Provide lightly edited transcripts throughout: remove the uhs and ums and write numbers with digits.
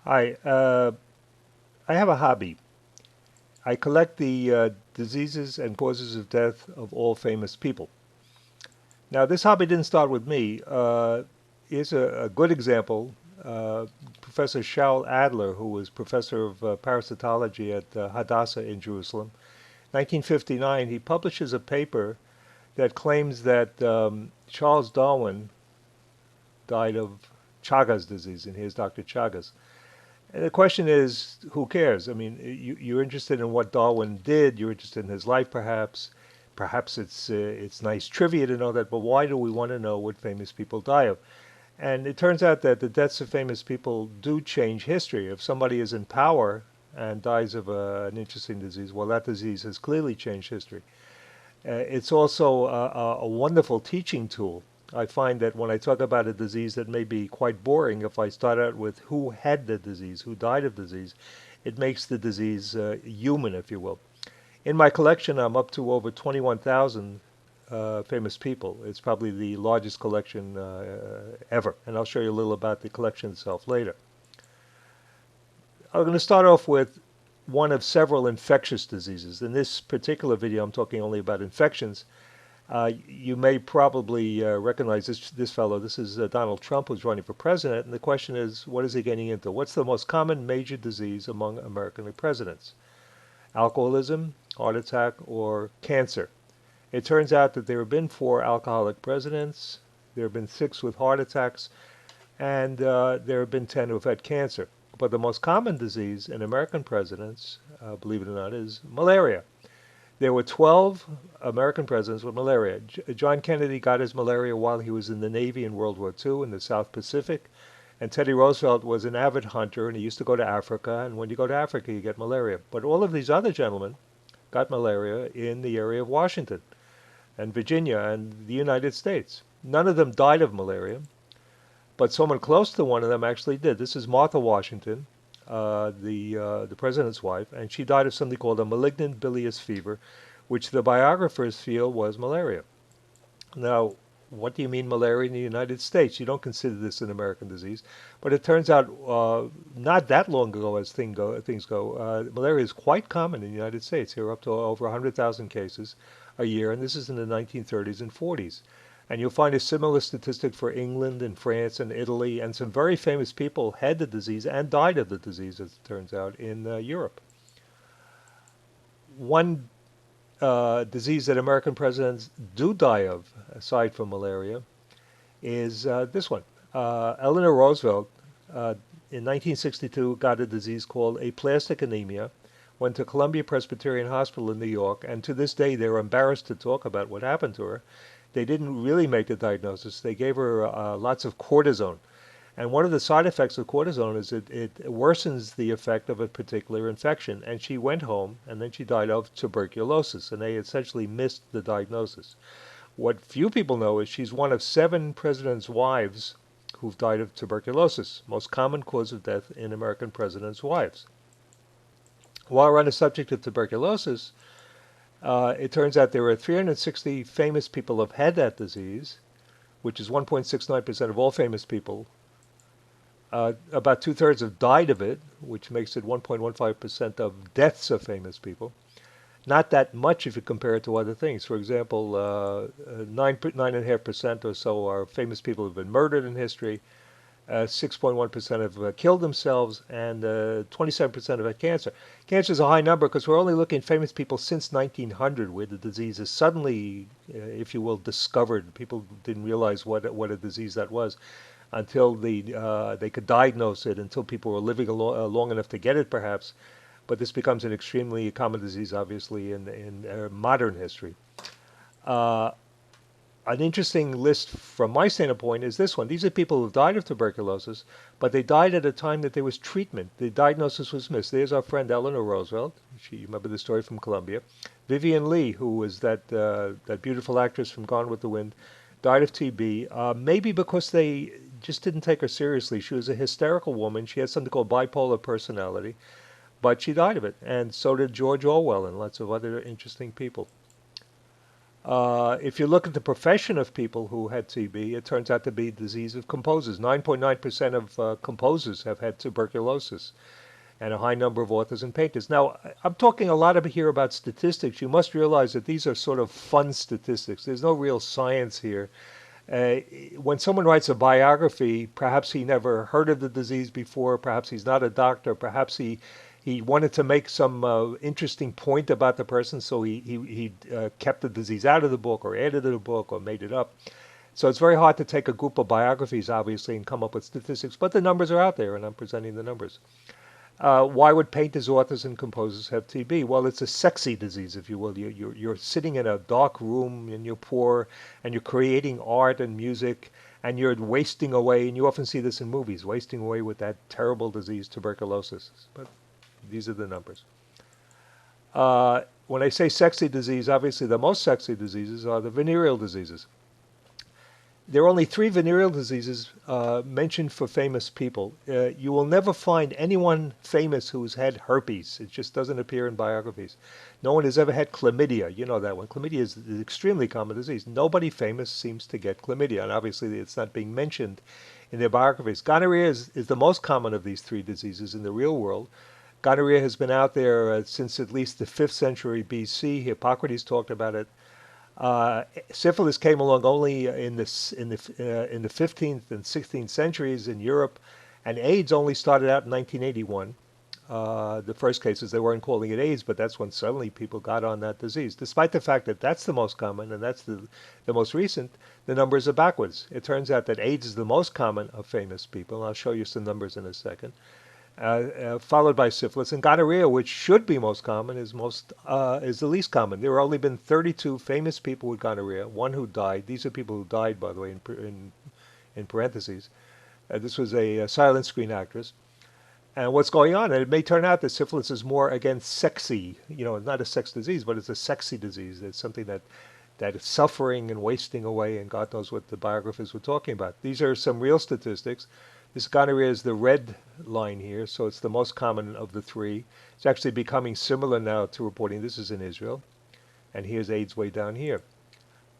Hi, I have a hobby. I collect the diseases and causes of death of all famous people. Now, this hobby didn't start with me. Here's a good example. Professor Shaul Adler, who was professor of parasitology at Hadassah in Jerusalem, 1959, he publishes a paper that claims that Charles Darwin died of Chagas disease, and here's Dr. Chagas. And the question is, who cares? I mean, you're interested in what Darwin did. You're interested in his life, perhaps. Perhaps it's nice trivia to know that. But why do we want to know what famous people die of? And it turns out that the deaths of famous people do change history. If somebody is in power and dies of an interesting disease, well, that disease has clearly changed history. It's also a wonderful teaching tool. I find that when I talk about a disease that may be quite boring, if I start out with who had the disease, who died of disease, it makes the disease human, if you will. In my collection, I'm up to over 21,000 famous people. It's probably the largest collection ever, and I'll show you a little about the collection itself later. I'm going to start off with one of several infectious diseases. In this particular video, I'm talking only about infections. You may probably recognize this fellow. This is Donald Trump, who's running for president. And the question is, what is he getting into? What's the most common major disease among American presidents? Alcoholism, heart attack, or cancer? It turns out that there have been 4 alcoholic presidents. There have been 6 with heart attacks. And there have been 10 who have had cancer. But the most common disease in American presidents, believe it or not, is malaria. There were 12 American presidents with malaria. John Kennedy got his malaria while he was in the Navy in World War II in the South Pacific. And Teddy Roosevelt was an avid hunter, and he used to go to Africa. And when you go to Africa, you get malaria. But all of these other gentlemen got malaria in the area of Washington and Virginia and the United States. None of them died of malaria, but someone close to one of them actually did. This is Martha Washington, the president's wife, and she died of something called a malignant bilious fever, which the biographers feel was malaria. Now, what do you mean malaria in the United States? You don't consider this an American disease, but it turns out not that long ago, as things go, malaria is quite common in the United States. Here are up to over 100,000 cases a year, and this is in the 1930s and 40s. And you'll find a similar statistic for England and France and Italy, and some very famous people had the disease and died of the disease, as it turns out, in Europe. One disease that American presidents do die of, aside from malaria, is this one. Eleanor Roosevelt, in 1962, got a disease called aplastic anemia, went to Columbia Presbyterian Hospital in New York, and to this day they're embarrassed to talk about what happened to her. They didn't really make the diagnosis. They gave her lots of cortisone. And one of the side effects of cortisone is it worsens the effect of a particular infection. And she went home, and then she died of tuberculosis, and they essentially missed the diagnosis. What few people know is she's one of 7 presidents' wives who've died of tuberculosis, most common cause of death in American presidents' wives. While we're on the subject of tuberculosis, it turns out there are 360 famous people who have had that disease, which is 1.69% of all famous people. About 2/3 have died of it, which makes it 1.15% of deaths of famous people. Not that much if you compare it to other things. For example, 9.5% or so are famous people who have been murdered in history. 6.1% have killed themselves, and 27% have had cancer. Cancer is a high number because we're only looking at famous people since 1900, where the disease is suddenly, if you will, discovered. People didn't realize what a disease that was until they could diagnose it, until people were living long enough to get it, perhaps. But this becomes an extremely common disease, obviously, in modern history. Uh, an interesting list from my standpoint is this one. These are people who died of tuberculosis, but they died at a time that there was treatment. The diagnosis was missed. There's our friend Eleanor Roosevelt. You remember the story from Columbia. Vivian Leigh, who was that beautiful actress from Gone with the Wind, died of TB, maybe because they just didn't take her seriously. She was a hysterical woman. She had something called bipolar personality, but she died of it. And so did George Orwell and lots of other interesting people. If you look at the profession of people who had TB, it turns out to be disease of composers. 9.9% of composers have had tuberculosis, and a high number of authors and painters. Now, I'm talking a lot here about statistics. You must realize that these are sort of fun statistics. There's no real science here. Uh, when someone writes a biography, perhaps he never heard of the disease before, perhaps he's not a doctor, perhaps he wanted to make some interesting point about the person, so he kept the disease out of the book or added to the book or made it up. So it's very hard to take a group of biographies, obviously, and come up with statistics, but the numbers are out there, and I'm presenting the numbers. Why would painters, authors, and composers have TB? Well, it's a sexy disease, if you will. You're sitting in a dark room and you're poor and you're creating art and music and you're wasting away. And you often see this in movies, wasting away with that terrible disease, tuberculosis. But these are the numbers. When I say sexy disease, obviously the most sexy diseases are the venereal diseases. There are only three venereal diseases mentioned for famous people. You will never find anyone famous who's had herpes. It just doesn't appear in biographies. No one has ever had chlamydia. You know that one. Chlamydia is an extremely common disease. Nobody famous seems to get chlamydia, and obviously it's not being mentioned in their biographies. Gonorrhea is the most common of these three diseases in the real world. Gonorrhea has been out there since at least the 5th century BC. Hippocrates talked about it. Syphilis came along only in the 15th and 16th centuries in Europe, and AIDS only started out in 1981. The first cases, they weren't calling it AIDS, but that's when suddenly people got on that disease. Despite the fact that that's the most common and that's the most recent, the numbers are backwards. It turns out that AIDS is the most common of famous people. I'll show you some numbers in a second. Followed by syphilis, and gonorrhea, which should be most common, is the least common. There have only been 32 famous people with gonorrhea, one who died. These are people who died, by the way, in parentheses. This was a silent screen actress. And what's going on? And it may turn out that syphilis is more, again, sexy. You know, not a sex disease, but it's a sexy disease. It's something that is suffering and wasting away, and God knows what the biographers were talking about. These are some real statistics. This gonorrhea is the red line here, so it's the most common of the three. It's actually becoming similar now to reporting. This is in Israel, and here's AIDS way down here.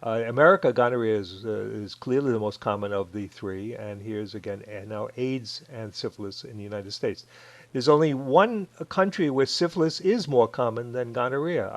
America, gonorrhea is clearly the most common of the three, and here's again now AIDS and syphilis in the United States. There's only one country where syphilis is more common than gonorrhea.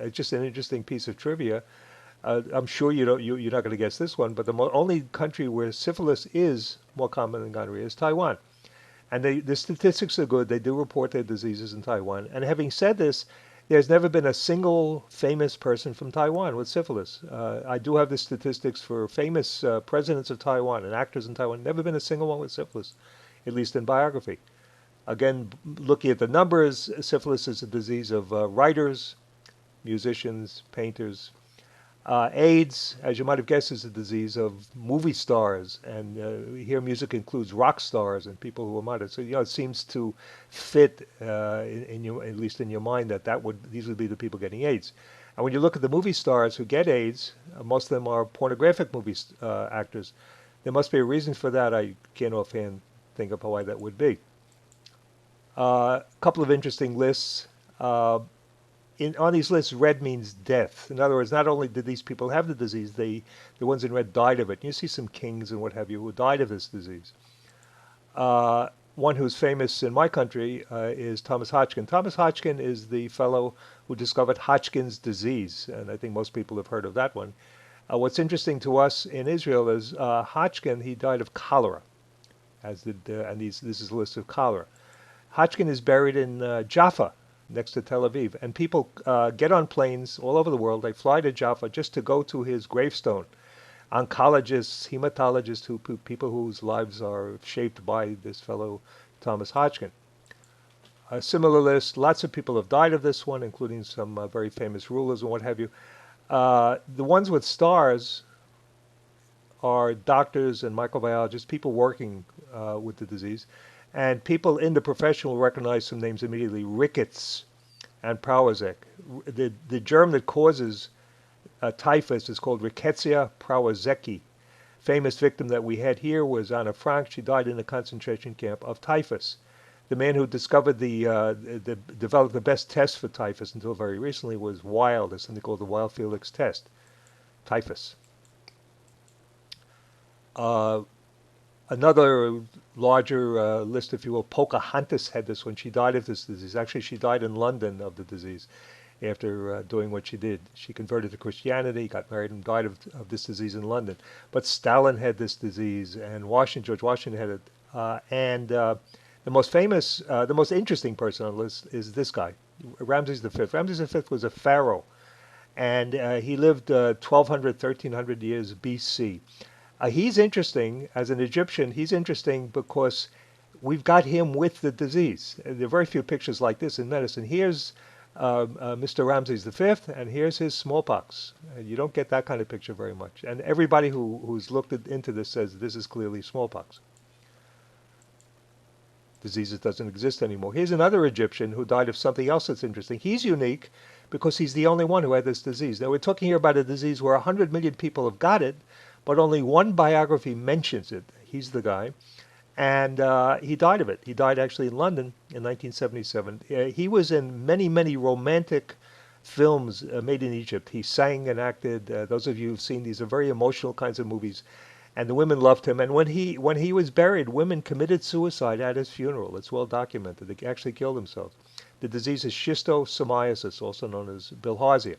It's just an interesting piece of trivia. I'm sure you're not going to guess this one, but the only country where syphilis is more common than gonorrhea is Taiwan. And the statistics are good. They do report their diseases in Taiwan. And having said this, there's never been a single famous person from Taiwan with syphilis. I do have the statistics for famous presidents of Taiwan and actors in Taiwan. Never been a single one with syphilis, at least in biography. Again, looking at the numbers, syphilis is a disease of writers, musicians, painters. AIDS, as you might have guessed, is a disease of movie stars, and here music includes rock stars and people who are modern. So it seems to fit in your, at least in your mind, these would be the people getting AIDS. And when you look at the movie stars who get AIDS, most of them are pornographic movie actors. There must be a reason for that. I can't offhand think of why that would be. A couple of interesting lists. On these lists, red means death. In other words, not only did these people have the disease, the ones in red died of it. You see some kings and what have you who died of this disease. One who's famous in my country is Thomas Hodgkin. Thomas Hodgkin is the fellow who discovered Hodgkin's disease, and I think most people have heard of that one. What's interesting to us in Israel is Hodgkin, he died of cholera, this is a list of cholera. Hodgkin is buried in Jaffa, next to Tel Aviv. And people get on planes all over the world. They fly to Jaffa just to go to his gravestone. Oncologists, hematologists, people whose lives are shaped by this fellow Thomas Hodgkin. A similar list, lots of people have died of this one, including some very famous rulers and what have you. The ones with stars are doctors and microbiologists, people working with the disease. And people in the profession will recognize some names immediately: rickets and Prowazek. The germ that causes typhus is called Rickettsia prowazeki. Famous victim that we had here was Anna Frank. She died in a concentration camp of typhus. The man who discovered developed the best test for typhus until very recently was Wild. There's something called the Wild-Felix test. typhus. Uh, Another larger list, if you will, Pocahontas had this when she died of this disease. Actually, she died in London of the disease after doing what she did. She converted to Christianity, got married, and died of this disease in London. But Stalin had this disease, and George Washington had it. And the most famous, the most interesting person on the list is this guy, Ramses V. Ramses V was a pharaoh, and he lived 1200, 1300 years BC. He's interesting as an Egyptian. He's interesting because we've got him with the disease. There are very few pictures like this in medicine. Here's Mr. Ramses V, and here's his smallpox. You don't get that kind of picture very much. And everybody who's looked into this says this is clearly smallpox. Disease that doesn't exist anymore. Here's another Egyptian who died of something else that's interesting. He's unique because he's the only one who had this disease. Now, we're talking here about a disease where 100 million people have got it, but only one biography mentions it. He's the guy. And he died of it. He died actually in London in 1977. He was in many, many romantic films made in Egypt. He sang and acted. Those of you who've seen these are very emotional kinds of movies. And the women loved him. And when he was buried, women committed suicide at his funeral. It's well documented. They actually killed themselves. The disease is schistosomiasis, also known as bilharzia.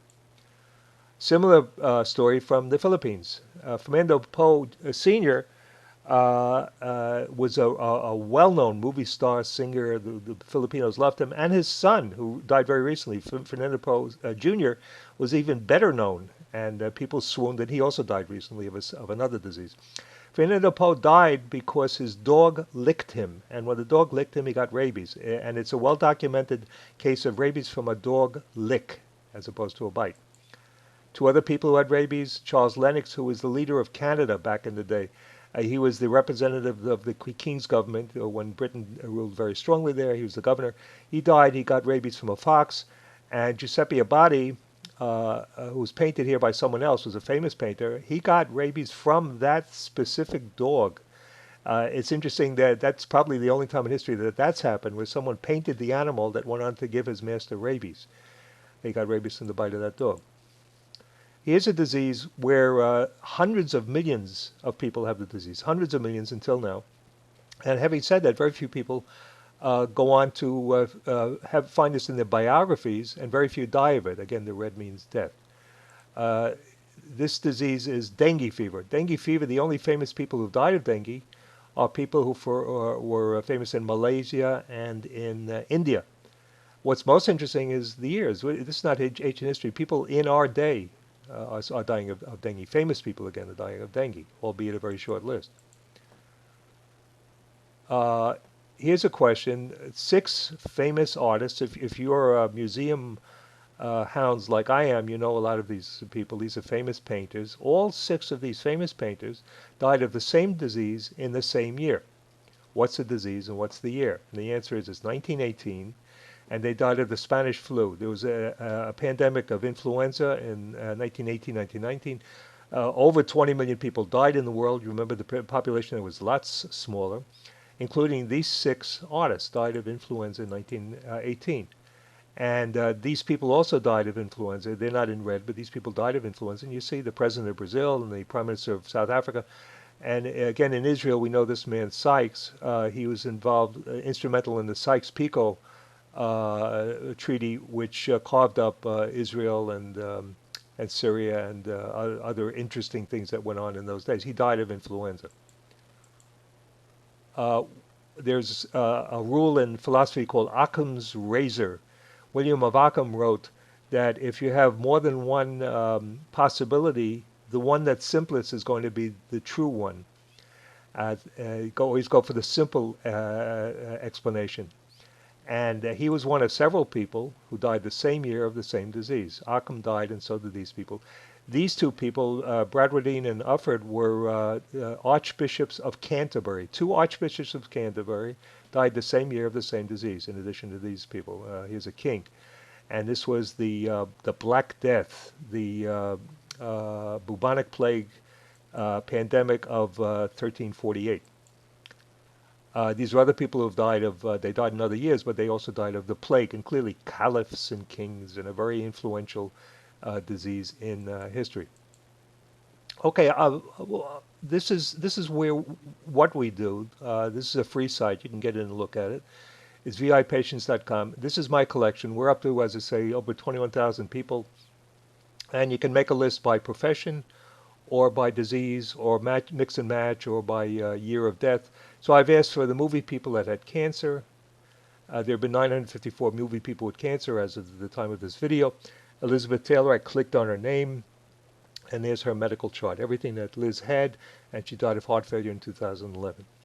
Similar story from the Philippines. Fernando Poe Sr. Was a well-known movie star, singer. The Filipinos loved him. And his son, who died very recently, Fernando Poe Jr., was even better known. And people swooned that he also died recently of another disease. Fernando Poe died because his dog licked him. And when the dog licked him, he got rabies. And it's a well-documented case of rabies from a dog lick as opposed to a bite. Two other people who had rabies, Charles Lennox, who was the leader of Canada back in the day. He was the representative of the King's government when Britain ruled very strongly there. He was the governor. He died. He got rabies from a fox. And Giuseppe Abati, who was painted here by someone else, was a famous painter. He got rabies from that specific dog. It's interesting that that's probably the only time in history that that's happened, where someone painted the animal that went on to give his master rabies. He got rabies from the bite of that dog. Here's a disease where hundreds of millions of people have the disease, hundreds of millions until now. And having said that, very few people go on to find this in their biographies, and very few die of it. Again, the red means death. This disease is dengue fever. Dengue fever, the only famous people who died of dengue are people who were famous in Malaysia and in India. What's most interesting is the years. This is not ancient history. People in our day are dying of dengue. Famous people, again, are dying of dengue, albeit a very short list. Here's a question. 6 famous artists. If you're museum hounds like I am, you know a lot of these people. These are famous painters. All 6 of these famous painters died of the same disease in the same year. What's the disease and what's the year? And the answer is it's 1918. And they died of the Spanish flu. There was a pandemic of influenza in 1918, 1919. Over 20 million people died in the world. You remember the population was lots smaller, including these 6 artists died of influenza in 1918. And these people also died of influenza. They're not in red, but these people died of influenza. And you see the president of Brazil and the prime minister of South Africa. And again, in Israel, we know this man Sykes. He was involved, instrumental in the Sykes-Picot treaty, which carved up Israel and Syria and other interesting things that went on in those days. He died of influenza. There's a rule in philosophy called Occam's razor. William of Ockham wrote that if you have more than one possibility, the one that's simplest is going to be the true one. Always go for the simple explanation. And he was one of several people who died the same year of the same disease. Occam died, and so did these people. These 2 people, Bradwardine and Ufford, were archbishops of Canterbury. 2 archbishops of Canterbury died the same year of the same disease, in addition to these people. Here's a king. And this was the Black Death, the bubonic plague pandemic of 1348. These are other people who have died of, they died in other years, but they also died of the plague, and clearly caliphs and kings, and a very influential disease in history. Okay, this is where what we do. This is a free site. You can get in and look at it. It's vipatients.com. This is my collection. We're up to, as I say, over 21,000 people, and you can make a list by profession, or by disease, or mix and match, or by year of death. So I've asked for the movie people that had cancer. There have been 954 movie people with cancer as of the time of this video. Elizabeth Taylor, I clicked on her name, and there's her medical chart. Everything that Liz had, and she died of heart failure in 2011.